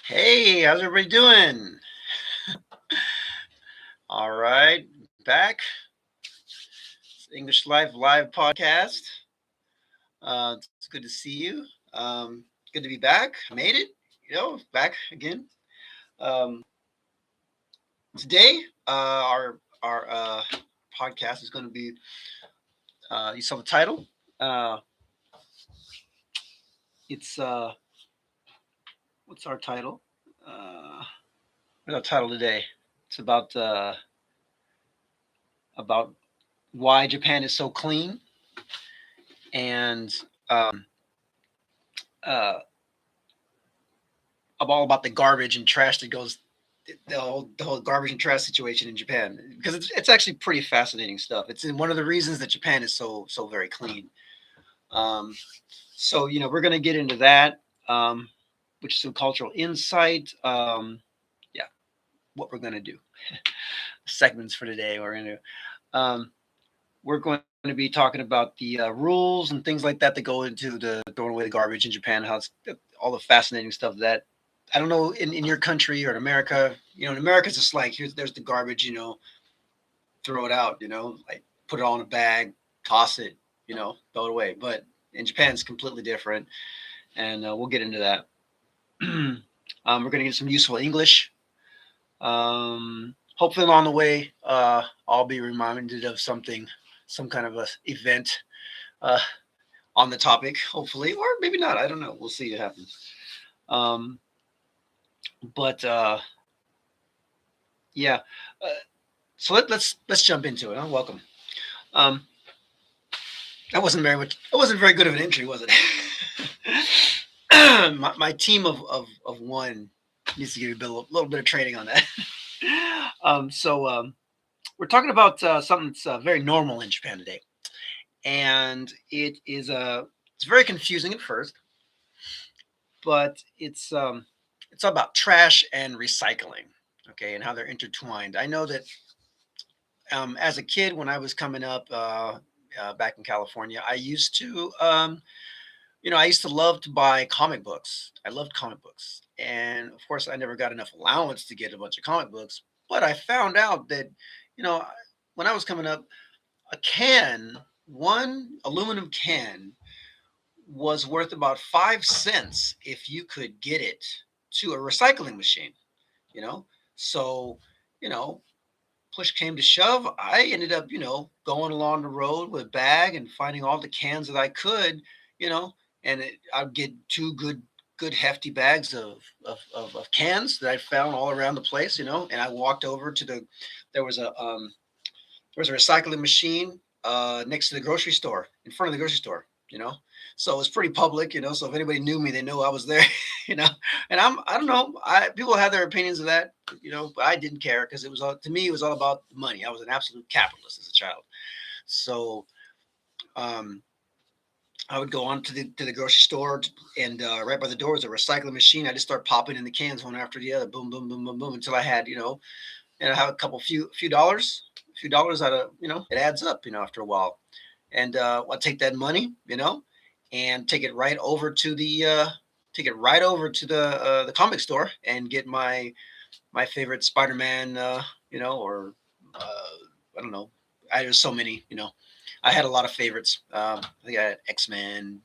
Hey, how's everybody doing? All right, back. English Life Live podcast. It's good to see you. Good to be back. I made it. Back again. Um, Today, our podcast is going to be. You saw the title. Uh, it's what's our title? What's our title today? It's about why Japan is so clean and uh, all about the garbage and trash that goes the whole garbage and trash situation in Japan because it's actually pretty fascinating stuff. It's one of the reasons that Japan is so very clean. Um, so we're gonna get into that, which is some cultural insight. Yeah, what we're gonna do segments for today. We're going to be talking about the rules and things like that that go into the throwing away the garbage in Japan. How it's all the fascinating stuff that I don't know in your country or in America. In America, it's just like there's the garbage. Throw it out. Like put it all in a bag, toss it. Throw it away. But in Japan, it's completely different, and we'll get into that. We're going to get some useful English. Hopefully, along the way, I'll be reminded of something, some kind of a event uh, on the topic. Hopefully, or maybe not. I don't know. We'll see what happens. Um, but yeah, uh, so let's jump into it. Welcome. Um, that wasn't very much. That wasn't very good of an entry, was it? my team of one needs to give you a little bit of training on that. So we're talking about something that's very normal in Japan today, and it's very confusing at first, but it's all about trash and recycling, okay, and how they're intertwined. I know that as a kid, when I was coming up back in California, I used to love to buy comic books. I loved comic books, and of course, I never got enough allowance to get a bunch of comic books. But I found out that, you know, when I was coming up, a can, one aluminum can, was worth about 5 cents if you could get it to a recycling machine. You know, so you know, push came to shove, I ended up, going along the road with a bag and finding all the cans that I could, you know, and I'd get two good hefty bags of cans that I found all around the place, and I walked over to there was a recycling machine next to the grocery store, in front of the grocery store, so it was pretty public, so if anybody knew me, they knew I was there, you know, and I don't know, people have their opinions of that, but I didn't care because to me, it was all about money. I was an absolute capitalist as a child. So, um, I would go on to the grocery store, and right by the door was a recycling machine. I just start popping in the cans one after the other, boom, boom, boom, boom, boom, until I had, and I have a few dollars out of, it adds up, after a while. And I'll take that money, and take it right over to the comic store and get my favorite Spider-Man, or I don't know. There's so many, I had a lot of favorites. I think I had X-Men,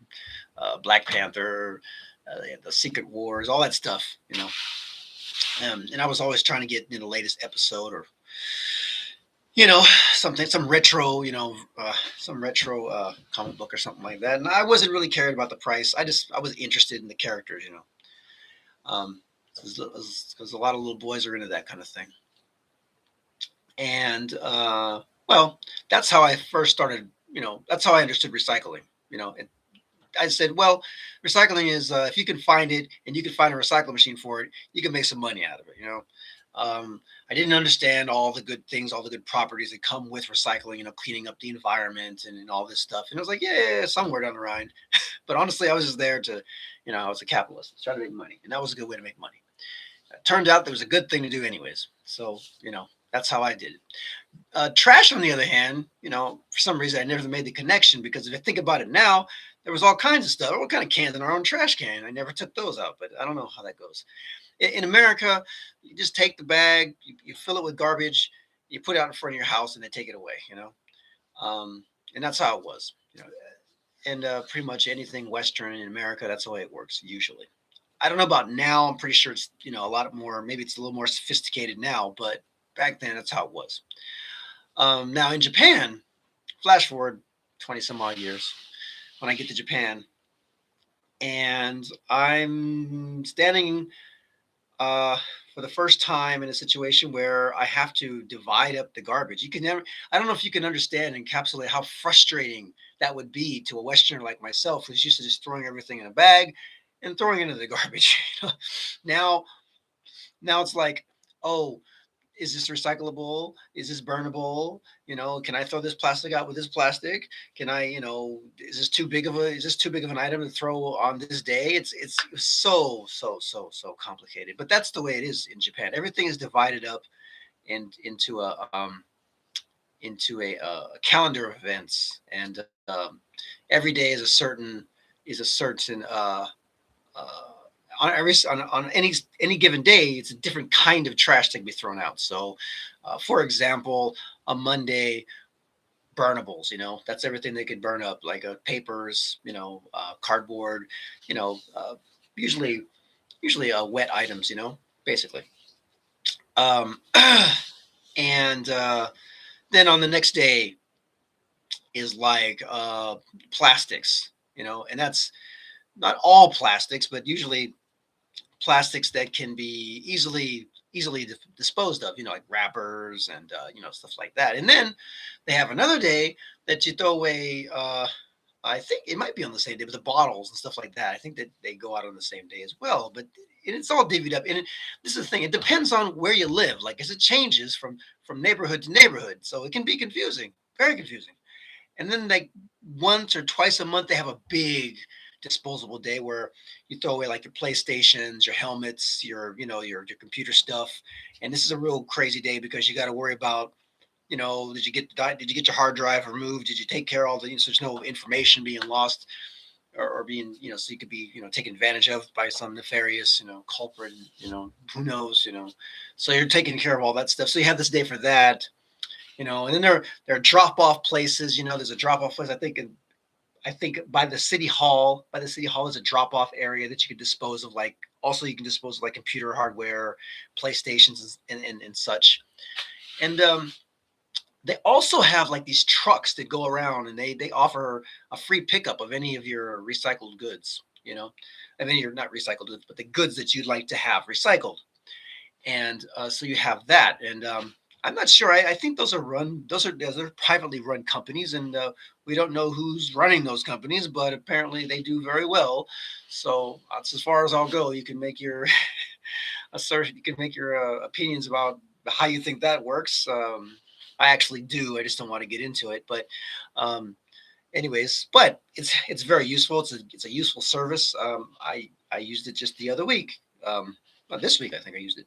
Black Panther, the Secret Wars, all that stuff, and I was always trying to get the latest episode, or you know something, some retro comic book or something like that. And I wasn't really caring about the price. I was interested in the characters, um because a lot of little boys are into that kind of thing. And well, that's how I first started. That's how I understood recycling. I said, well, recycling is, if you can find it and you can find a recycling machine for it, you can make some money out of it. I didn't understand all the good things, all the good properties that come with recycling. Cleaning up the environment and all this stuff. And I was like, yeah, somewhere down the line. But honestly, I was just there to, I was a capitalist, trying to make money, and that was a good way to make money. It turned out that was a good thing to do, anyways. So that's how I did it. Trash, on the other hand, for some reason, I never made the connection, because if I think about it now, there was all kinds of stuff, all kind of cans in our own trash can. I never took those out, but I don't know how that goes. In America, you just take the bag, you fill it with garbage, you put it out in front of your house, and they take it away. Um, and that's how it was. And pretty much anything Western in America, that's the way it works usually. I don't know about now. I'm pretty sure it's a lot more. Maybe it's a little more sophisticated now, but back then that's how it was. Now in Japan, flash forward 20 some odd years, when I get to Japan, and I'm standing uh, for the first time in a situation where I have to divide up the garbage. You can never, I don't know if you can understand and encapsulate how frustrating that would be to a Westerner like myself, who's used to just throwing everything in a bag and throwing it into the garbage. now, now it's like, oh, is this recyclable? Is this burnable? Can I throw this plastic out with this plastic? Can I, is this too big of an item to throw on this day? It's so complicated. But that's the way it is in Japan. Everything is divided up and into a calendar of events, and every day is a certain uh, on any given day, it's a different kind of trash that can be thrown out. So, for example, a Monday, burnables. That's everything they could burn up, like papers, cardboard, you know, uh, usually wet items. Basically. Um, and then on the next day is like plastics. And that's not all plastics, but usually plastics that can be easily disposed of, like wrappers and stuff like that. And then they have another day that you throw away. I think it might be on the same day, but the bottles and stuff like that, I think that they go out on the same day as well. But it's all divvied up. And this is the thing; it depends on where you live. Like, as it changes from neighborhood to neighborhood, so it can be confusing, very confusing. And then, like, once or twice a month, they have a big disposable day where you throw away like your PlayStations, your helmets, your computer stuff. And this is a real crazy day because you got to worry about, did you get your hard drive removed? Did you take care of all the, so there's no information being lost, or being, so you could be, taken advantage of by some nefarious, culprit, who knows, so you're taking care of all that stuff. So you have this day for that. And then there are drop off places. There's a drop off place. I think by the city hall. By the city hall is a drop off area that you can dispose of. Like, also you can dispose of like computer hardware, PlayStations, and such. And they also have like these trucks that go around, and they offer a free pickup of any of your recycled goods. Of any of your, not recycled goods, but the goods that you'd like to have recycled. And so you have that. And I'm not sure. I think those are privately run companies, and we don't know who's running those companies, but apparently they do very well. So that's as far as I'll go. You can make your assertion. You can make your opinions about how you think that works. I actually do. I just don't want to get into it. But anyways, but it's very useful. It's a useful service. I used it just the other week. Well, this week I think I used it,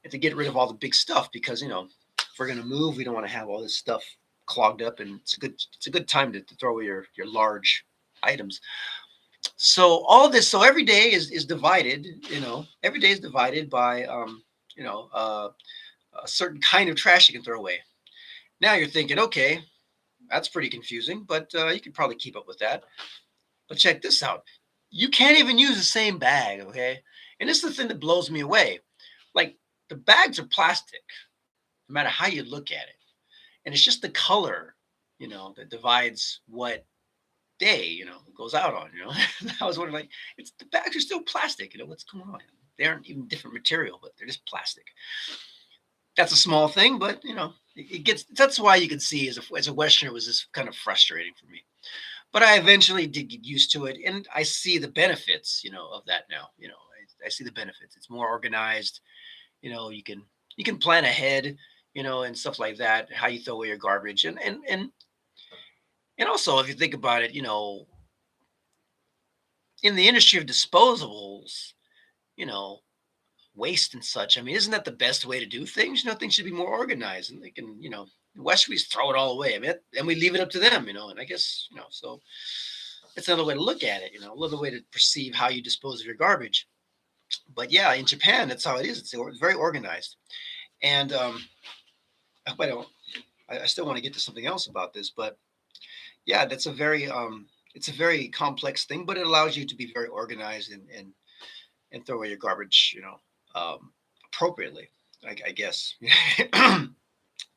and to get rid of all the big stuff, because if we're gonna move, we don't want to have all this stuff clogged up, and it's a good time to throw away your large items. So all of this, so every day is divided. Every day is divided by a certain kind of trash you can throw away. Now you're thinking, okay, that's pretty confusing, but you could probably keep up with that. But check this out: you can't even use the same bag, okay? And this is the thing that blows me away. Like, the bags are plastic, no matter how you look at it. And it's just the color, that divides what day, it goes out on, I was wondering, like, the bags are still plastic, what's going on? They aren't even different material, but they're just plastic. That's a small thing, but it gets, that's why you can see as a Westerner, it was just kind of frustrating for me. But I eventually did get used to it, and I see the benefits, of that now. I see the benefits. It's more organized. You can plan ahead, and stuff like that. How you throw away your garbage, and also, if you think about it, in the industry of disposables, you know, waste and such. I mean, isn't that the best way to do things? Things should be more organized, and they can, the West, we just throw it all away. I mean, and we leave it up to them, and I guess, so it's another way to look at it, another way to perceive how you dispose of your garbage. But yeah, in Japan, that's how it is. It's very organized. And I hope I don't. I still want to get to something else about this, but yeah, that's a very it's a very complex thing, but it allows you to be very organized and throw away your garbage, appropriately, I guess.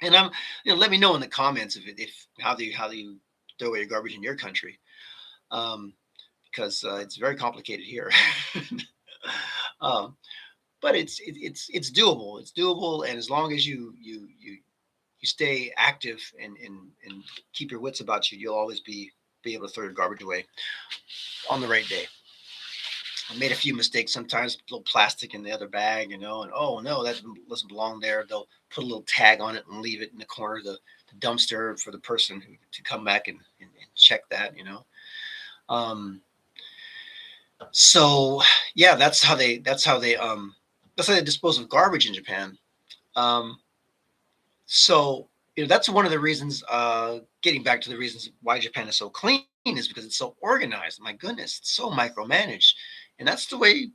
And let me know in the comments if how do you throw away your garbage in your country, um, because it's very complicated here. um, but it's doable. It's doable, and as long as you stay active and keep your wits about you, you'll always be able to throw your garbage away on the right day. I made a few mistakes sometimes, a little plastic in the other bag, and oh no, that doesn't belong there. They'll put a little tag on it and leave it in the corner of the dumpster for the person to come back and check that. Um, so yeah, that's how they dispose of garbage in Japan. Um, so that's one of the reasons. Getting back to the reasons why Japan is so clean is because it's so organized. My goodness, it's so micromanaged, and that's the way.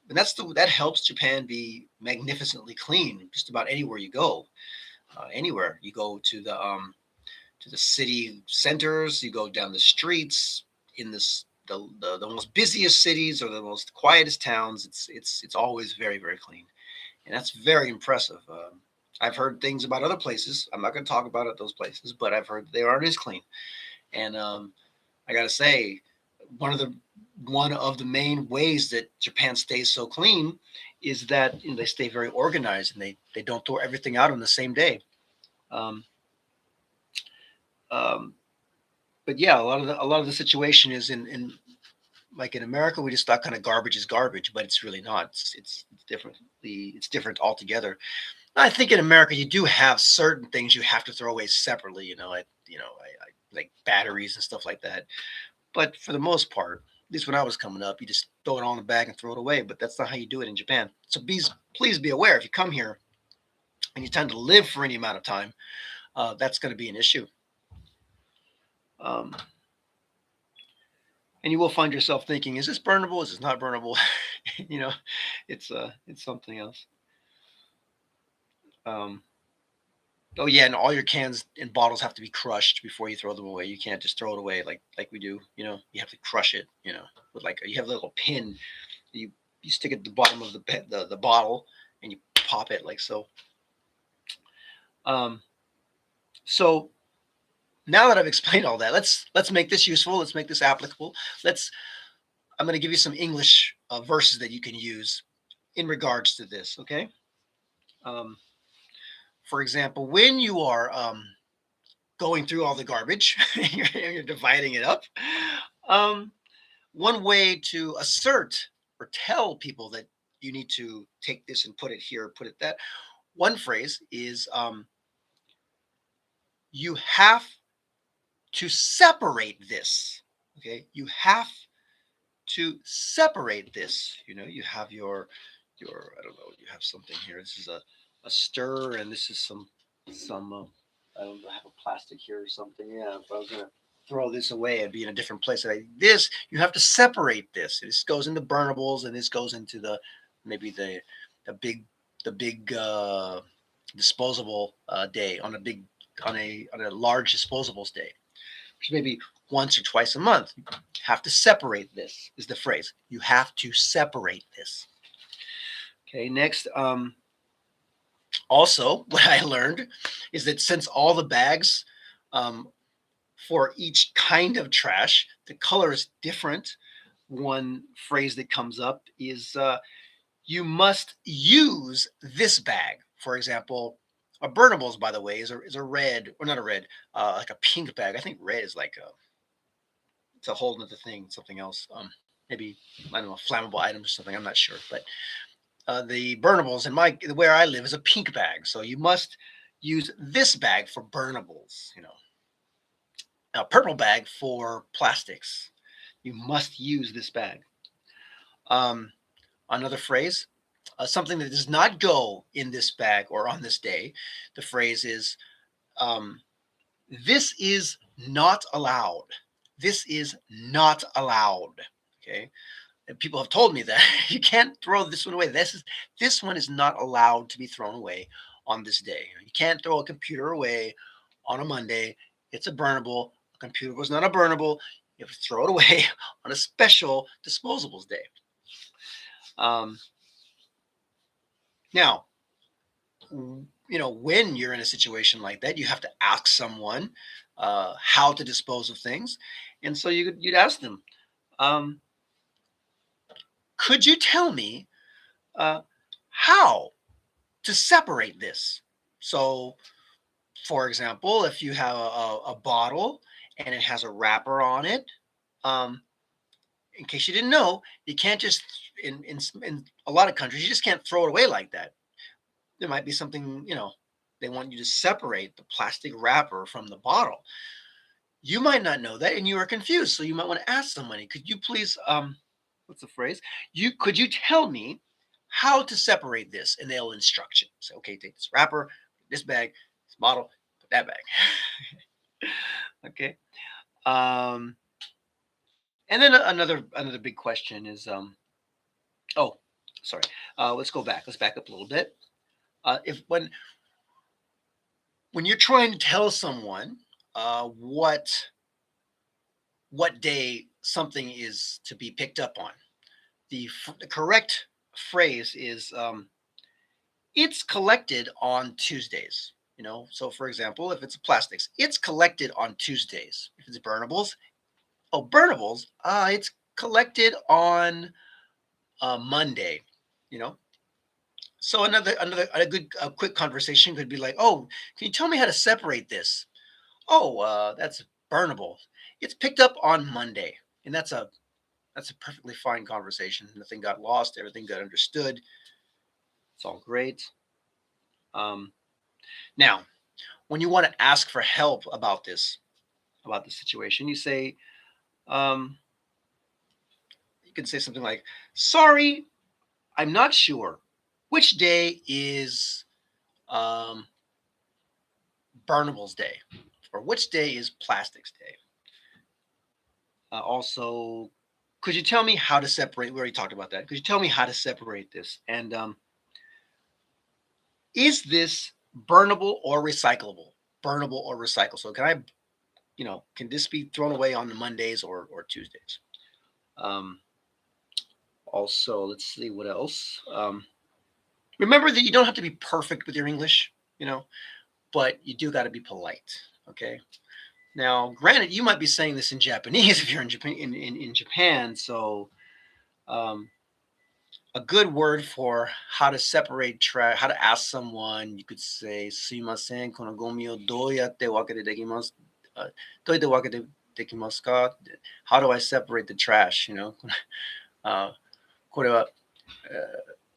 And that helps Japan be magnificently clean. Just about anywhere you go, anywhere you go to the city centers, you go down the streets in the most busiest cities or the most quietest towns. It's always very very clean, and that's very impressive. I've heard things about other places. I'm not going to talk about it, those places, but I've heard they aren't as clean. And I got to say, one of the one of the main ways that Japan stays so clean is that they stay very organized and they don't throw everything out on the same day. Um, um, but yeah, a lot of the situation is in like in America, we just thought kind of garbage is garbage, but it's really not. It's different. It's different altogether. I think in America you do have certain things you have to throw away separately. I like batteries and stuff like that. But for the most part, at least when I was coming up, you just throw it all in the bag and throw it away. But that's not how you do it in Japan. So please be aware if you come here and you tend to live for any amount of time, that's going to be an issue. Um, and you will find yourself thinking, is this burnable? Is this not burnable? you know, it's something else. Um, oh yeah, and all your cans and bottles have to be crushed before you throw them away. You can't just throw it away like we do. You have to crush it. With like you have a little pin. You stick it at the bottom of the bottle and you pop it like so. Um, so now that I've explained all that, let's make this useful. Let's make this applicable. Let's. I'm going to give you some English verses that you can use in regards to this. Okay. Um, for example, when you are going through all the garbage, you're dividing it up. Um, One way to assert or tell people that you need to take this and put it here, put it that. One phrase is you have to separate this. Okay, you have to separate this. You have your I don't know. You have something here. This is a stir, and this is some I don't know. I have a plastic here or something. Yeah, if I was gonna throw this away, I'd be in a different place. This you have to separate this. This goes into burnables, and this goes into maybe the big the big disposable day on a large disposables day, which maybe once or twice a month. You have to separate this is the phrase. You have to separate this. Okay, next. Also, what I learned is that since all the bags um, for each kind of trash, the color is different. One phrase that comes up is you must use this bag. For example, a burnables, by the way, is a red or not a red, like a pink bag. I think red is like it's a whole other thing, something else. Maybe I don't know, flammable items or something. I'm not sure, but the burnables where I live is a pink bag, so you must use this bag for burnables. A purple bag for plastics. You must use this bag. Um, Another phrase, something that does not go in this bag or on this day. The phrase is, um, "This is not allowed." This is not allowed. Okay. And people have told me that you can't throw this one away. This one is not allowed to be thrown away on this day. You can't throw a computer away on a Monday. It's a burnable. A computer was not a burnable. You have to throw it away on a special disposables day. Um, Now, when you're in a situation like that, you have to ask someone how to dispose of things, and so you'd ask them, um, "Could you tell me uh, how to separate this?" So, for example, if you have a bottle and it has a wrapper on it, um, in case you didn't know, you can't just in a lot of countries you just can't throw it away like that. There might be something, they want you to separate the plastic wrapper from the bottle. You might not know that and you are confused. So you might want to ask somebody, could you please, what's the phrase? Could you tell me how to separate this? And they'll instruct you. Say, okay, take this wrapper, this bag, this bottle, put that bag. Okay. Um, and then another big question is, oh, sorry. Let's go back. Let's back up a little bit. If when you're trying to tell someone what day something is to be picked up on, the correct phrase is it's collected on Tuesdays. So for example, if it's plastics, it's collected on Tuesdays. If it's burnables, burnables, it's collected on Monday. You know, so another a quick conversation could be like, oh, can you tell me how to separate this? Oh, that's burnable. It's picked up on Monday, and that's a perfectly fine conversation. Nothing got lost. Everything got understood. It's all great. Um, Now, when you want to ask for help about the situation, um, you can say something like, "Sorry, I'm not sure. Which day is um, burnables day, or which day is plastics day?" Also, could you tell me how to separate? We already talked about that. Could you tell me how to separate this? And is this burnable or recyclable? Burnable or recyclable? So can this be thrown away on the Mondays or Tuesdays? Um, Also, let's see what else. Remember that you don't have to be perfect with your English, you know, but you do got to be polite. Okay. Now, granted, you might be saying this in Japanese if you're in Japan. In Japan, so um, a good word for how to separate trash, how to ask someone, you could say, "Sumimasen, kono gomi o douyate wakete dekimasu? Douyate wakete dekimasu ka?" How do I separate the trash? Uh, これは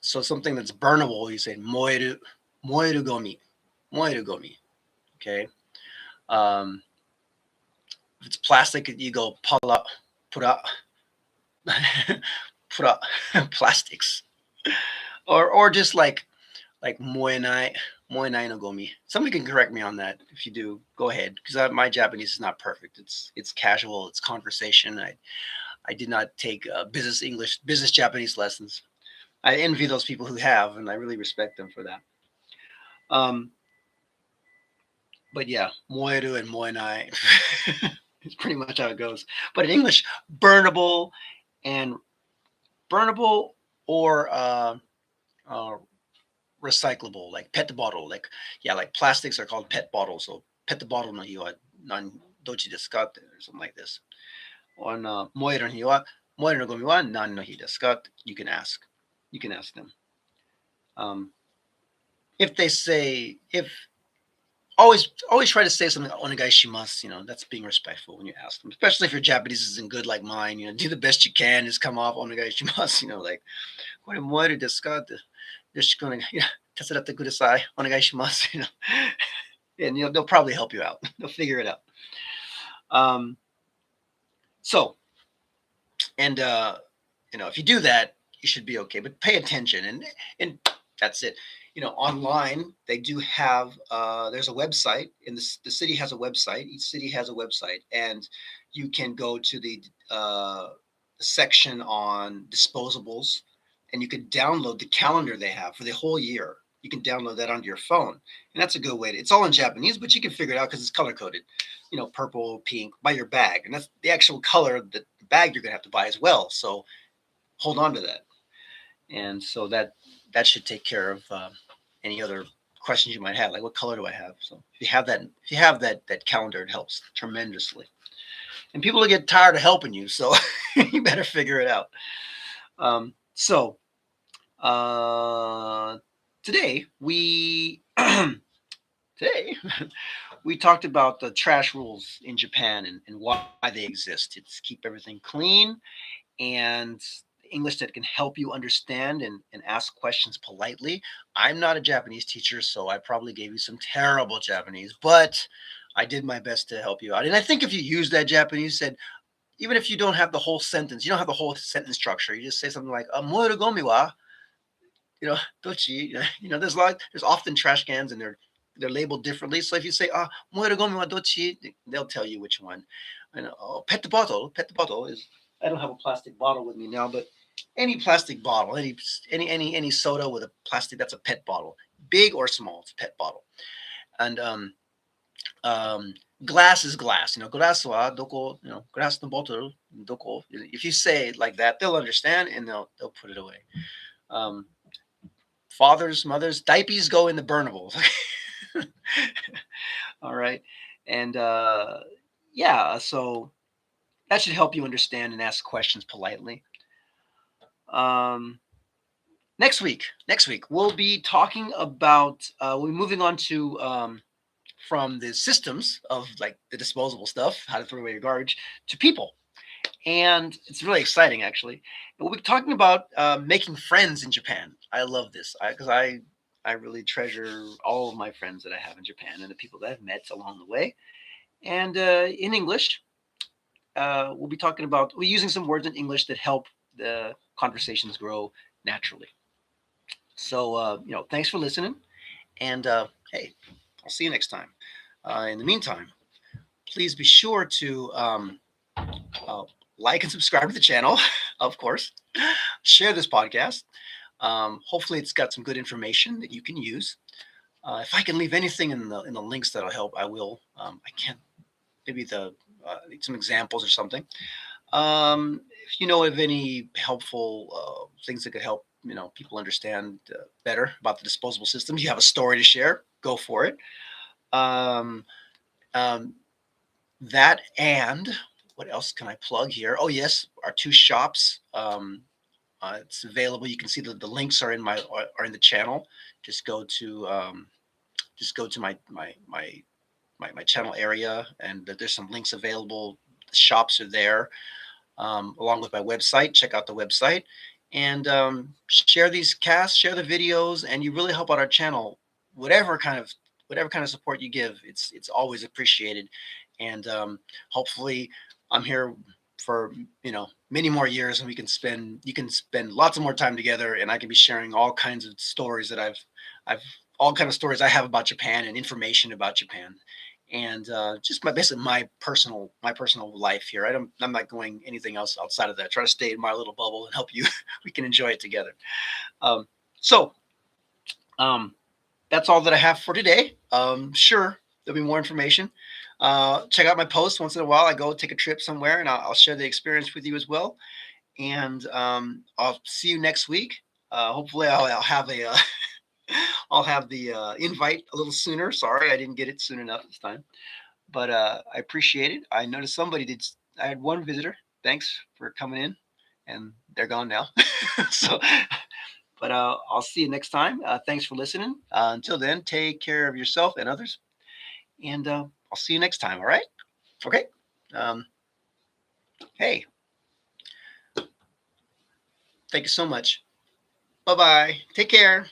so something that's burnable, you say 燃えるゴミ, 燃えるゴミ. Okay. Um, if it's plastic, you go pura, pura, plastics, or just like moenai no gomi. Somebody can correct me on that. If you do, go ahead, because my Japanese is not perfect. It's casual. It's conversation. I did not take business Japanese lessons. I envy those people who have, and I really respect them for that. Um, but yeah, moeru and moenai. It's pretty much how it goes. But in English, burnable and burnable or uh, recyclable, like pet bottle. Like plastics are called pet bottles. So pet bottle no hi wa nan dochi desu ka, or something like this. On moeru no hi wa moeru no gomi wa nan no hi desu ka? You can ask. You can ask them. Um, if they say if always try to say something onegai shimasu. That's being respectful when you ask them, especially if your Japanese isn't good like mine. Do the best you can. Just come off onegai shimasu. Like これ燃えるですかって、よろしくお願い、手伝ってください。お願いします。And they'll probably help you out. They'll figure it out. Um, so, and if you do that, you should be okay. But pay attention, and that's it. online they do have there's a website in the city has a website. Each city has a website, and you can go to the section on disposables, and you can download the calendar they have for the whole year. You can download that onto your phone, and that's a good way to. It's all in Japanese, but you can figure it out because it's color coded. Purple, pink, by your bag, and that's the actual color of the bag you're gonna have to buy as well. So hold on to that, and so that should take care of any other questions you might have, like what color do I have. So if you have that calendar, it helps tremendously. And people will get tired of helping you, so you better figure it out. So today we today we talked about the trash rules in Japan and why they exist. It's keep everything clean and English that can help you understand and ask questions politely. I'm not a Japanese teacher, so I probably gave you some terrible Japanese, but I did my best to help you out. And I think if you use that Japanese, said, even if you don't have the whole sentence, you don't have the whole sentence structure. You just say something like, "Moeru gomi wa, dochi." There's often trash cans and they're labeled differently. So if you say, "Moeru gomi wa dochi," they'll tell you which one. Pet bottle. Pet bottle is. I don't have a plastic bottle with me now, but any plastic bottle, any soda with a plastic, that's a pet bottle, big or small, it's a pet bottle. And glass is glass. Glass wa doko, glass no bottle doko. If you say it like that, they'll understand and they'll put it away. Fathers, mothers, diapers go in the burnables. All right, and yeah, so that should help you understand and ask questions politely. Next week we'll be talking about we're moving on to from the systems of like the disposable stuff, how to throw away your garbage, to people. And it's really exciting, actually. We'll be talking about making friends in Japan. I love this because I really treasure all of my friends that I have in Japan and the people that I've met along the way. And in English, we'll be talking about we're using some words in English that help the conversations grow naturally. So thanks for listening, and hey, I'll see you next time. In the meantime, please be sure to like and subscribe to the channel, of course. Share this podcast. Hopefully, it's got some good information that you can use. If I can leave anything in the links that'll help, I will. I can't. Maybe some examples or something. If you know of any helpful things that could help people understand better about the disposable systems, you have a story to share, go for it. Um, that and what else can I plug here? Oh yes, our two shops. It's available. You can see the links are in the channel. Just go to my channel area, and there's some links available. The shops are there, along with my website. Check out the website and share these casts, share the videos, and you really help out our channel. Whatever kind of support you give, it's always appreciated. And hopefully, I'm here for many more years, and you can spend lots of more time together, and I can be sharing all kinds of stories that I've all kind of stories I have about Japan and information about Japan, and just basically my personal life here. I'm not going anything else outside of that. Try to stay in my little bubble and help you. We can enjoy it together. So that's all that I have for today. Sure, there'll be more information. Check out my posts once in a while. I go take a trip somewhere, and I'll share the experience with you as well. And I'll see you next week. Hopefully, I'll have a I'll have the invite a little sooner. Sorry, I didn't get it soon enough this time, but I appreciate it. I noticed somebody did. I had one visitor. Thanks for coming in, and they're gone now. So, but I'll see you next time. Thanks for listening. Until then, take care of yourself and others, and I'll see you next time. All right? Okay. Um, hey, thank you so much. Bye bye. Take care.